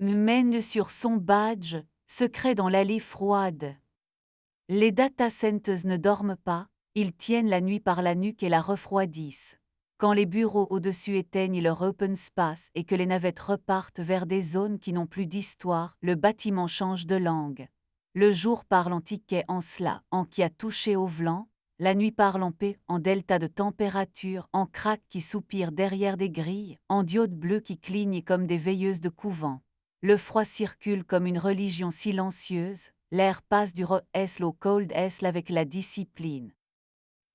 mène sur son badge, secret dans l'allée froide. Les data centers ne dorment pas, ils tiennent la nuit par la nuque et la refroidissent. Quand les bureaux au-dessus éteignent leur open space et que les navettes repartent vers des zones qui n'ont plus d'histoire, le bâtiment change de langue. Le jour parle en ticket en cela, en qui a touché au vlan, la nuit parle en paix, en delta de température, en craque qui soupire derrière des grilles, en diode bleue qui cligne comme des veilleuses de couvent. Le froid circule comme une religion silencieuse, l'air passe du raw-s au cold-s avec la discipline.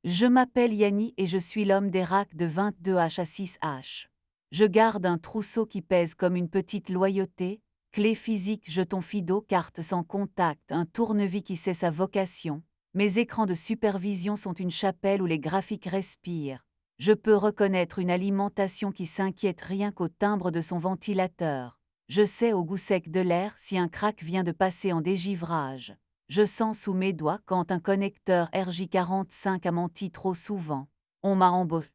Je m'appelle Yanni et je suis l'homme des racks de 22H à 6H. Je garde un trousseau qui pèse comme une petite loyauté, clé physique, jeton fido, carte sans contact, un tournevis qui sait sa vocation. Mes écrans de supervision sont une chapelle où les graphiques respirent. Je peux reconnaître une alimentation qui s'inquiète rien qu'au timbre de son ventilateur. Je sais au goût sec de l'air si un crack vient de passer en dégivrage. Je sens sous mes doigts quand un connecteur RJ45 a menti trop souvent. On m'a embauché.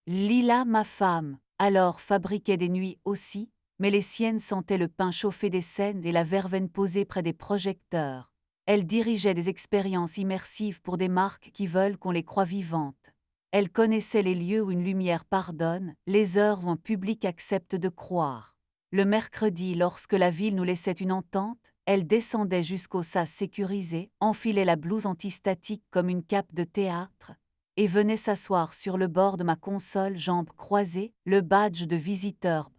Lila, ma femme, alors fabriquait des nuits aussi, mais les siennes sentaient le pain chauffé des scènes et la verveine posée près des projecteurs. Elle dirigeait des expériences immersives pour des marques qui veulent qu'on les croie vivantes. Elle connaissait les lieux où une lumière pardonne, les heures où un public accepte de croire. Le mercredi, lorsque la ville nous laissait une entente, elle descendait jusqu'au sas sécurisé, enfilait la blouse antistatique comme une cape de théâtre, et venait s'asseoir sur le bord de ma console, jambes croisées, le badge de visiteur.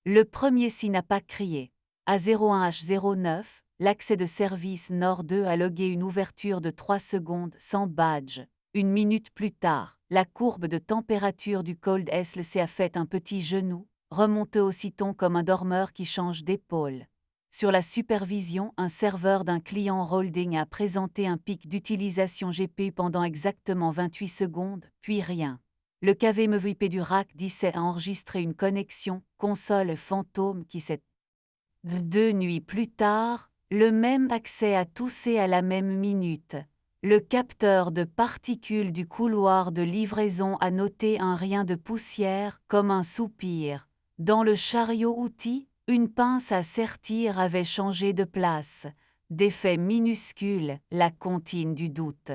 Le premier s'y n'a pas crié. À 01H09, l'accès de service Nord 2 a logué une ouverture de 3 secondes sans badge. Une minute plus tard, la courbe de température du cold SLC a fait un petit genou, remonté aussitôt comme un dormeur qui change d'épaule. Sur la supervision, un serveur d'un client holding a présenté un pic d'utilisation GPU pendant exactement 28 secondes, puis rien. Le KVMVP du rack 17 a enregistré une connexion console fantôme qui s'est... 2 nuits plus tard, le même accès a toussé à la même minute. Le capteur de particules du couloir de livraison a noté un rien de poussière comme un soupir. Dans le chariot-outil, une pince à sertir avait changé de place. D'effet minuscule, la comptine du doute.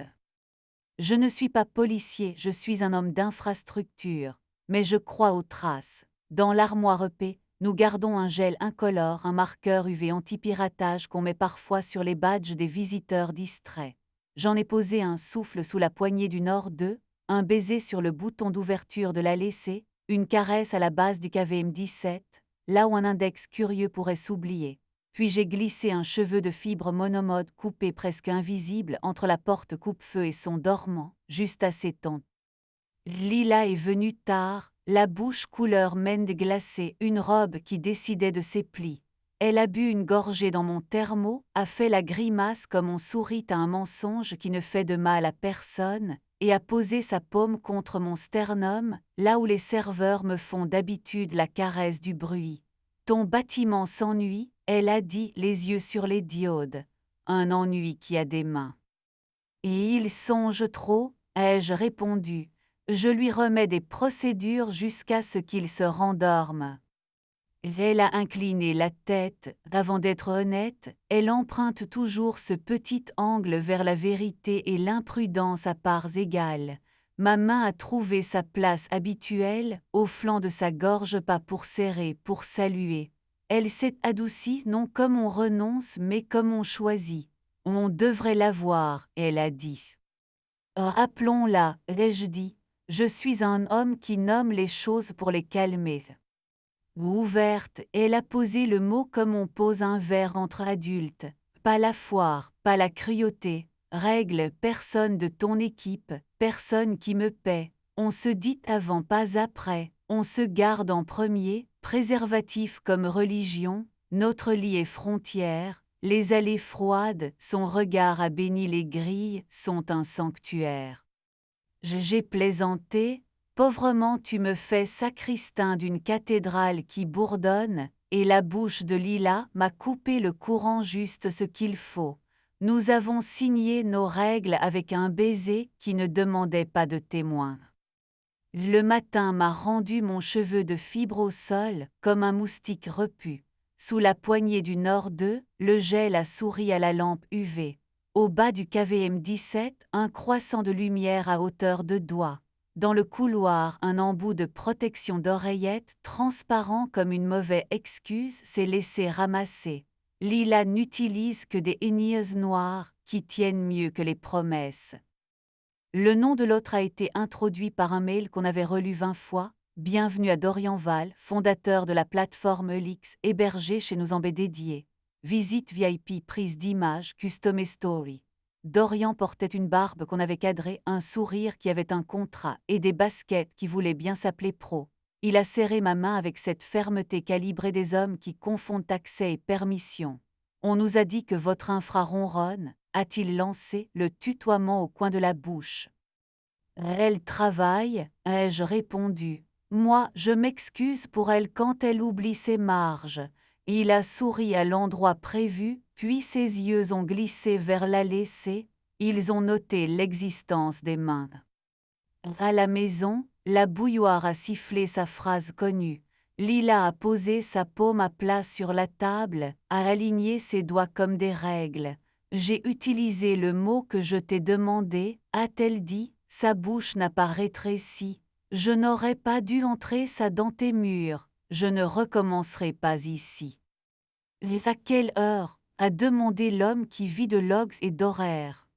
Je ne suis pas policier, je suis un homme d'infrastructure, mais je crois aux traces. Dans l'armoire EP, nous gardons un gel incolore, un marqueur UV anti-piratage qu'on met parfois sur les badges des visiteurs distraits. J'en ai posé un souffle sous la poignée du Nord 2, un baiser sur le bouton d'ouverture de la laissée, une caresse à la base du KVM 17, là où un index curieux pourrait s'oublier. Puis j'ai glissé un cheveu de fibre monomode coupé presque invisible entre la porte coupe-feu et son dormant, juste assez temps. Lila est venue tard, la bouche couleur mende glacée, une robe qui décidait de ses plis. Elle a bu une gorgée dans mon thermo, a fait la grimace comme on sourit à un mensonge qui ne fait de mal à personne, et a posé sa paume contre mon sternum, là où les serveurs me font d'habitude la caresse du bruit. Ton bâtiment s'ennuie, elle a dit, les yeux sur les diodes. Un ennui qui a des mains. Et il songe trop, ai-je répondu. Je lui remets des procédures jusqu'à ce qu'il se rendorme. Elle a incliné la tête, avant d'être honnête, elle emprunte toujours ce petit angle vers la vérité et l'imprudence à parts égales. Ma main a trouvé sa place habituelle, au flanc de sa gorge, pas pour serrer, pour saluer. Elle s'est adoucie non comme on renonce mais comme on choisit. On devrait la voir, elle a dit. Appelons-la, ai-je dit. Je suis un homme qui nomme les choses pour les calmer. Ouverte, elle a posé le mot comme on pose un verre entre adultes. Pas la foire, pas la cruauté. Règle, personne de ton équipe, personne qui me paie. On se dit avant, pas après. On se garde en premier, préservatif comme religion. Notre lit est frontière. Les allées froides, son regard a béni les grilles, sont un sanctuaire. J'ai plaisanté. Pauvrement tu me fais sacristain d'une cathédrale qui bourdonne, et la bouche de Lila m'a coupé le courant juste ce qu'il faut. Nous avons signé nos règles avec un baiser qui ne demandait pas de témoin. Le matin m'a rendu mon cheveu de fibre au sol, comme un moustique repu. sous la poignée du Nord 2, le gel a souri à la lampe UV. Au bas du KVM 17, un croissant de lumière à hauteur de doigt. Dans le couloir, un embout de protection d'oreillette, transparent comme une mauvaise excuse, s'est laissé ramasser. Lila n'utilise que des hennieuses noires, qui tiennent mieux que les promesses. Le nom de l'autre a été introduit par un mail qu'on avait relu 20 fois. Bienvenue à Dorian Val, fondateur de la plateforme Elix, hébergé chez nos embés dédiés. Visite VIP, prise d'images, custom et story. Dorian portait une barbe qu'on avait cadrée, un sourire qui avait un contrat et des baskets qui voulaient bien s'appeler pro. Il a serré ma main avec cette fermeté calibrée des hommes qui confondent accès et permission. On nous a dit que votre infra ronronne, a-t-il lancé, le tutoiement au coin de la bouche. Elle travaille, ai-je répondu. Moi, je m'excuse pour elle quand elle oublie ses marges. Il a souri à l'endroit prévu, puis ses yeux ont glissé vers la laissée, ils ont noté l'existence des mains. À la maison, la bouilloire a sifflé sa phrase connue. Lila a posé sa paume à plat sur la table, a aligné ses doigts comme des règles. J'ai utilisé le mot que je t'ai demandé, a-t-elle dit, sa bouche n'a pas rétréci. Je n'aurais pas dû entrer ça dans tes murs, je ne recommencerai pas ici. C'est à quelle heure, a demandé l'homme qui vit de logs et d'horaires.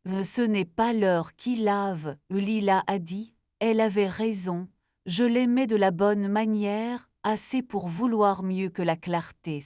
Ce n'est pas l'heure qui lave, Lila a dit, elle avait raison, je l'aimais de la bonne manière, assez pour vouloir mieux que la clarté.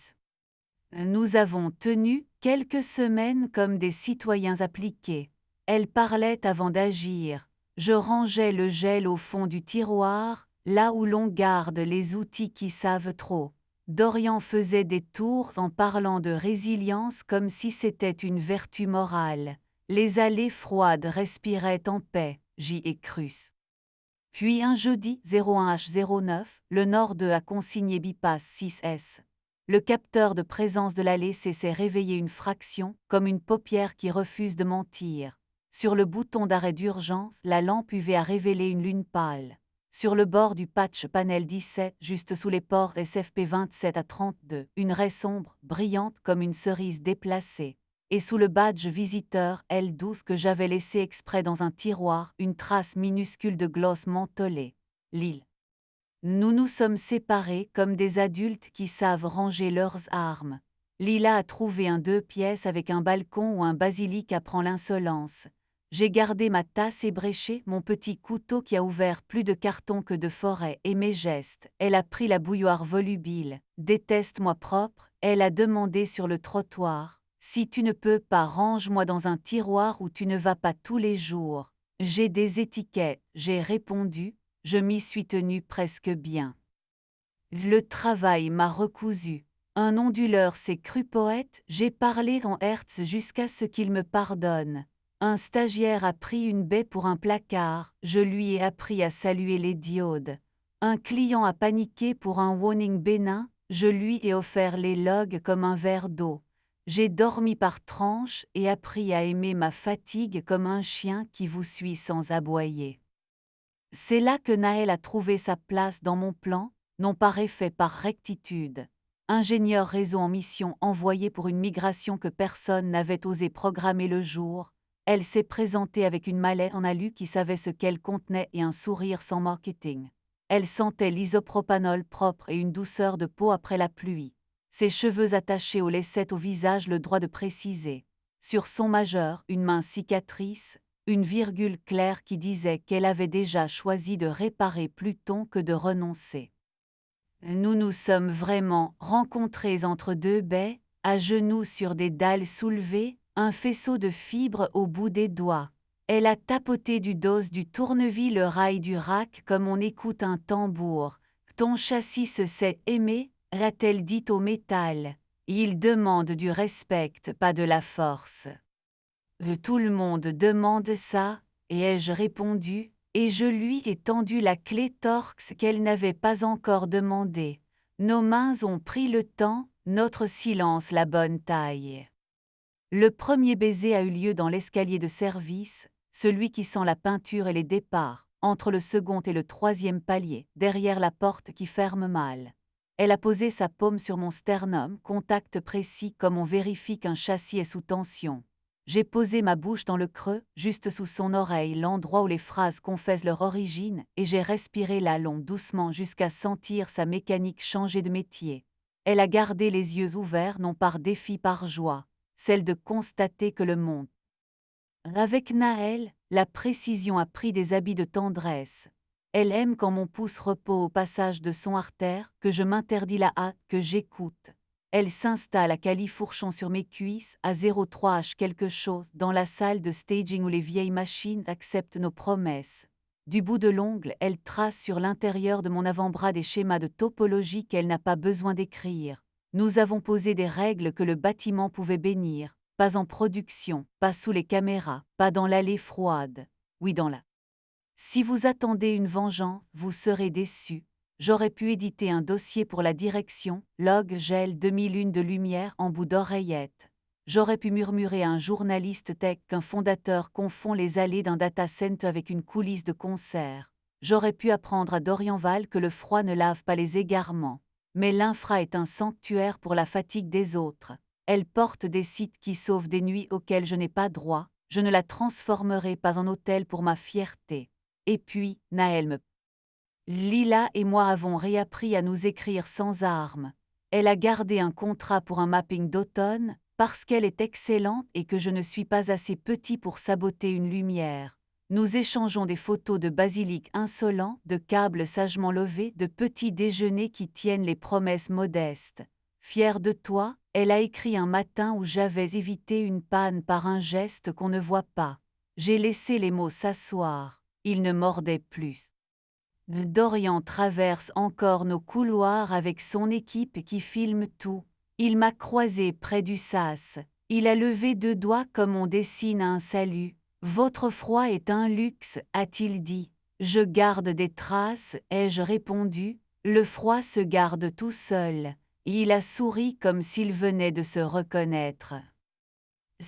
Nous avons tenu quelques semaines comme des citoyens appliqués. Elle parlait avant d'agir. Je rangeais le gel au fond du tiroir, là où l'on garde les outils qui savent trop. Dorian faisait des tours en parlant de résilience comme si c'était une vertu morale. Les allées froides respiraient en paix, j'y ai cru. Puis un jeudi 01H09, le Nord 2 a consigné Bypass 6S. Le capteur de présence de l'allée s'est réveillé une fraction, comme une paupière qui refuse de mentir. Sur le bouton d'arrêt d'urgence, la lampe UV a révélé une lune pâle. Sur le bord du patch panel 17, juste sous les ports SFP 27 à 32, une raie sombre, brillante comme une cerise déplacée. Et sous le badge visiteur L12 que j'avais laissé exprès dans un tiroir, une trace minuscule de gloss mentholé. Lille. Nous nous sommes séparés comme des adultes qui savent ranger leurs armes. Lila a trouvé un 2 pièces avec un balcon où un basilic apprend l'insolence. J'ai gardé ma tasse ébréchée, mon petit couteau qui a ouvert plus de cartons que de forêt et mes gestes. Elle a pris la bouilloire volubile. Déteste-moi propre, elle a demandé sur le trottoir. Si tu ne peux pas, range-moi dans un tiroir où tu ne vas pas tous les jours. J'ai des étiquettes, j'ai répondu. Je m'y suis tenu presque bien. Le travail m'a recousu. Un onduleur s'est cru poète, j'ai parlé en hertz jusqu'à ce qu'il me pardonne. Un stagiaire a pris une baie pour un placard, je lui ai appris à saluer les diodes. Un client a paniqué pour un warning bénin, je lui ai offert les logs comme un verre d'eau. J'ai dormi par tranches et appris à aimer ma fatigue comme un chien qui vous suit sans aboyer. C'est là que Naël a trouvé sa place dans mon plan, non par effet, par rectitude. Ingénieur réseau en mission envoyé pour une migration que personne n'avait osé programmer le jour, elle s'est présentée avec une mallette en alu qui savait ce qu'elle contenait et un sourire sans marketing. Elle sentait l'isopropanol propre et une douceur de peau après la pluie. Ses cheveux attachés aux laissettes au visage le droit de préciser. Sur son majeur, une main cicatrice, une virgule claire qui disait qu'elle avait déjà choisi de réparer plutôt que de renoncer. Nous nous sommes vraiment rencontrés entre deux baies, à genoux sur des dalles soulevées, un faisceau de fibres au bout des doigts. Elle a tapoté du dos du tournevis le rail du rack comme on écoute un tambour. Ton châssis se sait aimer, a-t-elle dit au métal. Il demande du respect, pas de la force. Tout le monde demande ça, et ai-je répondu, et je lui ai tendu la clé Torx qu'elle n'avait pas encore demandée. Nos mains ont pris le temps, notre silence la bonne taille. Le premier baiser a eu lieu dans l'escalier de service, celui qui sent la peinture et les départs, entre le second et le troisième palier, derrière la porte qui ferme mal. Elle a posé sa paume sur mon sternum, contact précis comme on vérifie qu'un châssis est sous tension. J'ai posé ma bouche dans le creux, juste sous son oreille, l'endroit où les phrases confessent leur origine, et j'ai respiré la longue doucement jusqu'à sentir sa mécanique changer de métier. Elle a gardé les yeux ouverts non par défi, par joie, celle de constater que le monde. Avec Naël, la précision a pris des habits de tendresse. Elle aime quand mon pouce repose au passage de son artère, que je m'interdis la hâte, que j'écoute. Elle s'installe à califourchon sur mes cuisses, à 0,3 h quelque chose, dans la salle de staging où les vieilles machines acceptent nos promesses. Du bout de l'ongle, elle trace sur l'intérieur de mon avant-bras des schémas de topologie qu'elle n'a pas besoin d'écrire. Nous avons posé des règles que le bâtiment pouvait bénir. Pas en production, pas sous les caméras, pas dans l'allée froide. Oui, dans la. Si vous attendez une vengeance, vous serez déçus. J'aurais pu éditer un dossier pour la direction, log gel 2001 de lumière en bout d'oreillette. J'aurais pu murmurer à un journaliste tech qu'un fondateur confond les allées d'un data center avec une coulisse de concert. J'aurais pu apprendre à Dorian Val que le froid ne lave pas les égarements. Mais l'infra est un sanctuaire pour la fatigue des autres. Elle porte des sites qui sauvent des nuits auxquelles je n'ai pas droit, je ne la transformerai pas en hôtel pour ma fierté. Et puis, Naël me. Lila et moi avons réappris à nous écrire sans armes. Elle a gardé un contrat pour un mapping d'automne, parce qu'elle est excellente et que je ne suis pas assez petit pour saboter une lumière. Nous échangeons des photos de basilic insolents, de câbles sagement levés, de petits déjeuners qui tiennent les promesses modestes. Fière de toi, elle a écrit un matin où j'avais évité une panne par un geste qu'on ne voit pas. J'ai laissé les mots s'asseoir, ils ne mordaient plus. Dorian traverse encore nos couloirs avec son équipe qui filme tout. Il m'a croisé près du sas. Il a levé 2 doigts comme on dessine un salut. Votre froid est un luxe, a-t-il dit. Je garde des traces, ai-je répondu. Le froid se garde tout seul. Il a souri comme s'il venait de se reconnaître.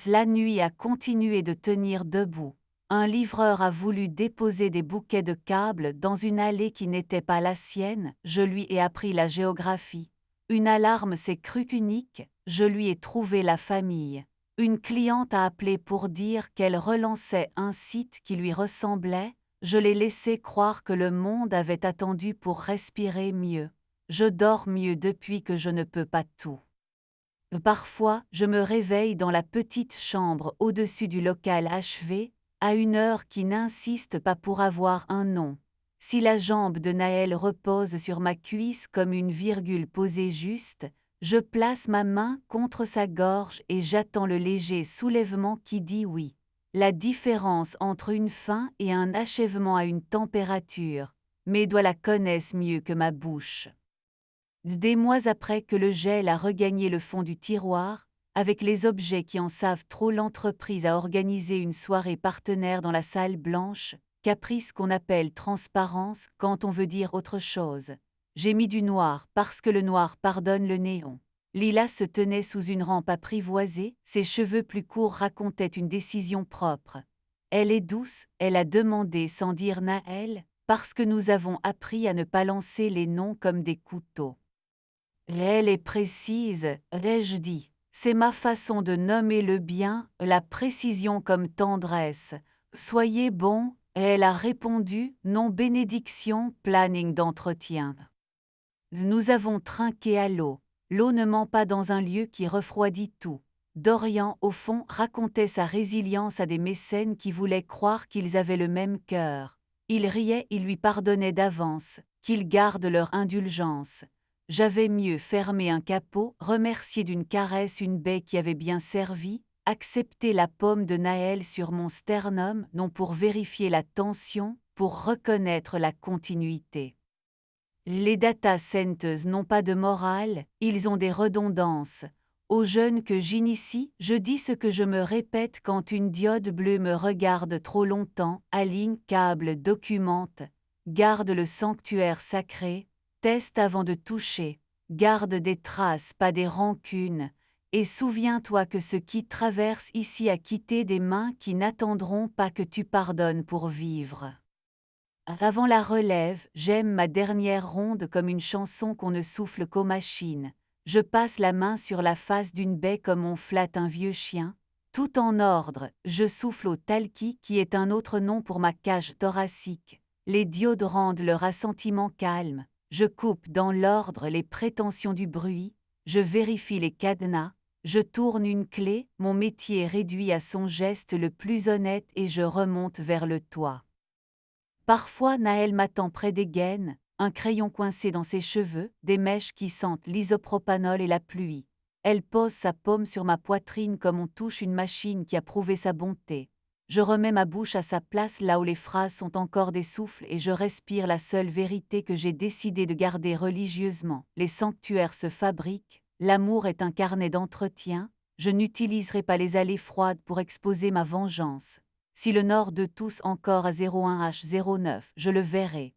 La nuit a continué de tenir debout. Un livreur a voulu déposer des bouquets de câbles dans une allée qui n'était pas la sienne, je lui ai appris la géographie. Une alarme s'est crue unique, je lui ai trouvé la famille. Une cliente a appelé pour dire qu'elle relançait un site qui lui ressemblait, je l'ai laissé croire que le monde avait attendu pour respirer mieux. Je dors mieux depuis que je ne peux pas tout. Parfois, je me réveille dans la petite chambre au-dessus du local achevé, à une heure qui n'insiste pas pour avoir un nom. Si la jambe de Naël repose sur ma cuisse comme une virgule posée juste, je place ma main contre sa gorge et j'attends le léger soulèvement qui dit oui. La différence entre une fin et un achèvement a une température. Mes doigts la connaissent mieux que ma bouche. Des mois après que le gel a regagné le fond du tiroir, avec les objets qui en savent trop, l'entreprise a organisé une soirée partenaire dans la salle blanche, caprice qu'on appelle transparence quand on veut dire autre chose. J'ai mis du noir parce que le noir pardonne le néon. Lila se tenait sous une rampe apprivoisée, ses cheveux plus courts racontaient une décision propre. Elle est douce, elle a demandé sans dire Naël, parce que nous avons appris à ne pas lancer les noms comme des couteaux. Elle est précise, ai-je dit. C'est ma façon de nommer le bien, la précision comme tendresse. Soyez bon, elle a répondu, non bénédiction, planning d'entretien. Nous avons trinqué à l'eau. L'eau ne ment pas dans un lieu qui refroidit tout. Dorian, au fond, racontait sa résilience à des mécènes qui voulaient croire qu'ils avaient le même cœur. Il riait, il lui pardonnait d'avance, qu'ils gardent leur indulgence. J'avais mieux fermé un capot, remercié d'une caresse une baie qui avait bien servi, accepter la paume de Naël sur mon sternum, non pour vérifier la tension, pour reconnaître la continuité. Les data centers n'ont pas de morale, ils ont des redondances. Aux jeunes que j'initie, je dis ce que je me répète quand une diode bleue me regarde trop longtemps, aligne, câble, documente, garde le sanctuaire sacré, teste avant de toucher, garde des traces, pas des rancunes, et souviens-toi que ce qui traverse ici a quitté des mains qui n'attendront pas que tu pardonnes pour vivre. Avant la relève, j'aime ma dernière ronde comme une chanson qu'on ne souffle qu'aux machines. Je passe la main sur la face d'une baie comme on flatte un vieux chien. Tout en ordre, je souffle au talki qui est un autre nom pour ma cage thoracique. Les diodes rendent leur assentiment calme. Je coupe dans l'ordre les prétentions du bruit. Je vérifie les cadenas. Je tourne une clé, mon métier réduit à son geste le plus honnête et je remonte vers le toit. Parfois Naël m'attend près des gaines, un crayon coincé dans ses cheveux, des mèches qui sentent l'isopropanol et la pluie. Elle pose sa paume sur ma poitrine comme on touche une machine qui a prouvé sa bonté. Je remets ma bouche à sa place là où les phrases sont encore des souffles et je respire la seule vérité que j'ai décidé de garder religieusement. Les sanctuaires se fabriquent, l'amour est un carnet d'entretien, je n'utiliserai pas les allées froides pour exposer ma vengeance. Si le nord de tous encore à 01H09, je le verrai.